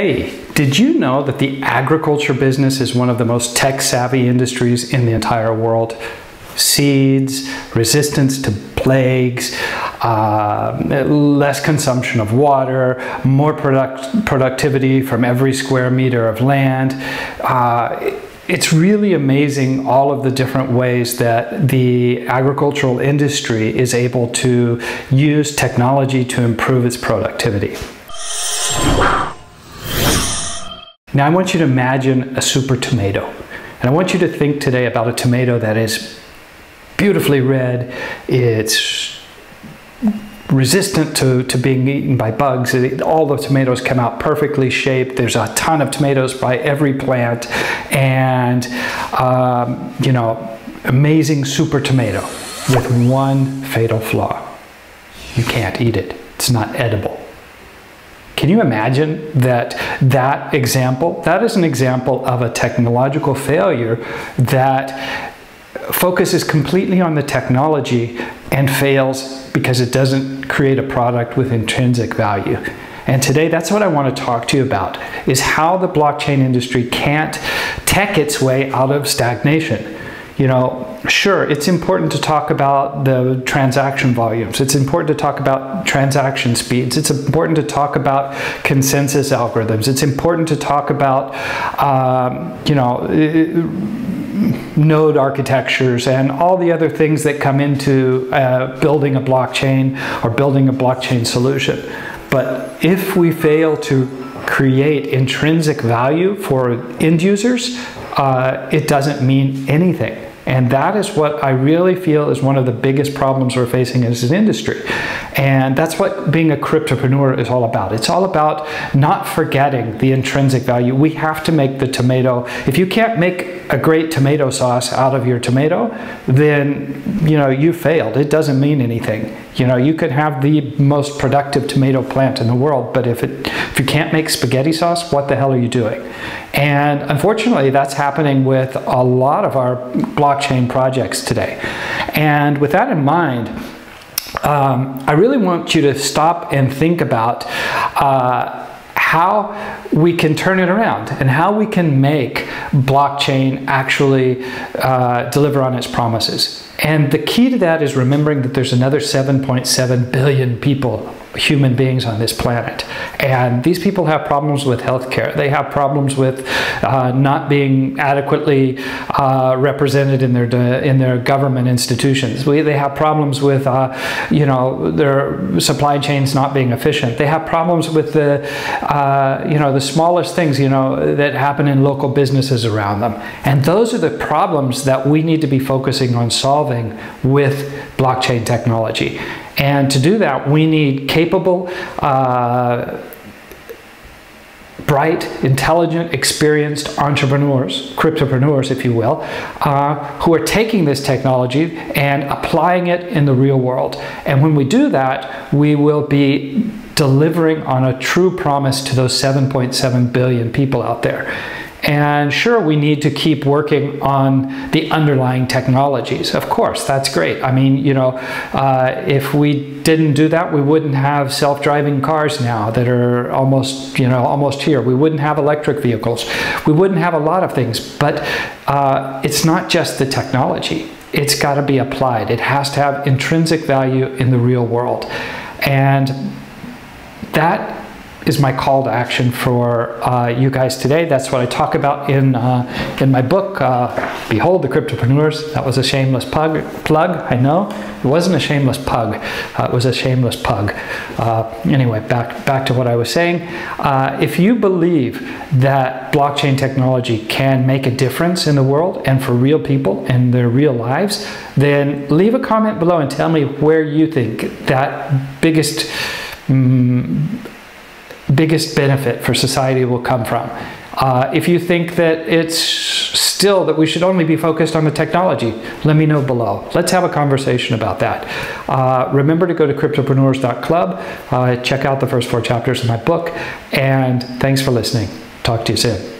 Hey, did you know that the agriculture business is one of the most tech-savvy industries in the entire world? Seeds, resistance to plagues, less consumption of water, more productivity from every square meter of land. It's really amazing all of the different ways that the agricultural industry is able to use technology to improve its productivity. Now I want you to imagine a super tomato. And I want you to think today about a tomato that is beautifully red, it's resistant to being eaten by bugs. All the tomatoes come out perfectly shaped. There's a ton of tomatoes by every plant, and you know, amazing super tomato with one fatal flaw. You can't eat it. It's not edible. Can you imagine that example? That is an example of a technological failure that focuses completely on the technology and fails because it doesn't create a product with intrinsic value. And today, that's what I want to talk to you about, is how the blockchain industry can't tech its way out of stagnation. You know, sure, it's important to talk about the transaction volumes. It's important to talk about transaction speeds. It's important to talk about consensus algorithms. It's important to talk about, you know, node architectures and all the other things that come into building a blockchain or building a blockchain solution. But if we fail to create intrinsic value for end users, it doesn't mean anything. And that is what I really feel is one of the biggest problems we're facing as an industry. And that's what being a cryptopreneur is all about. It's all about not forgetting the intrinsic value. We have to make the tomato. If you can't make a great tomato sauce out of your tomato, then, you know, you failed. It doesn't mean anything. You know, you could have the most productive tomato plant in the world, but if you can't make spaghetti sauce, what the hell are you doing? And unfortunately, that's happening with a lot of our blockchain projects today. And with that in mind, I really want you to stop and think about how we can turn it around and how we can make blockchain actually deliver on its promises. And the key to that is remembering that there's another 7.7 billion people, human beings on this planet. And these people have problems with healthcare. They have problems with not being adequately represented in their government institutions. They have problems with you know, their supply chains not being efficient. They have problems with the you know, the smallest things, you know, that happen in local businesses around them. And those are the problems that we need to be focusing on solving with blockchain technology. And to do that, we need capable, bright, intelligent, experienced entrepreneurs, cryptopreneurs, if you will, who are taking this technology and applying it in the real world. And when we do that, we will be delivering on a true promise to those 7.7 billion people out there. And sure, we need to keep working on the underlying technologies. Of course, that's great. I mean, you know, if we didn't do that, we wouldn't have self-driving cars now that are almost, you know, almost here. We wouldn't have electric vehicles. We wouldn't have a lot of things. But it's not just the technology. It's got to be applied. It has to have intrinsic value in the real world. And that is my call to action for you guys today. That's what I talk about in my book, Behold the Cryptopreneurs. That was a shameless plug, I know. It wasn't a shameless pug. It was a shameless pug. Anyway, back to what I was saying. If you believe that blockchain technology can make a difference in the world and for real people and their real lives, then leave a comment below and tell me where you think that biggest benefit for society will come from. If you think that it's still that we should only be focused on the technology, let me know below. Let's have a conversation about that. Remember to go to cryptopreneurs.club, check out the first 4 chapters of my book, and thanks for listening. Talk to you soon.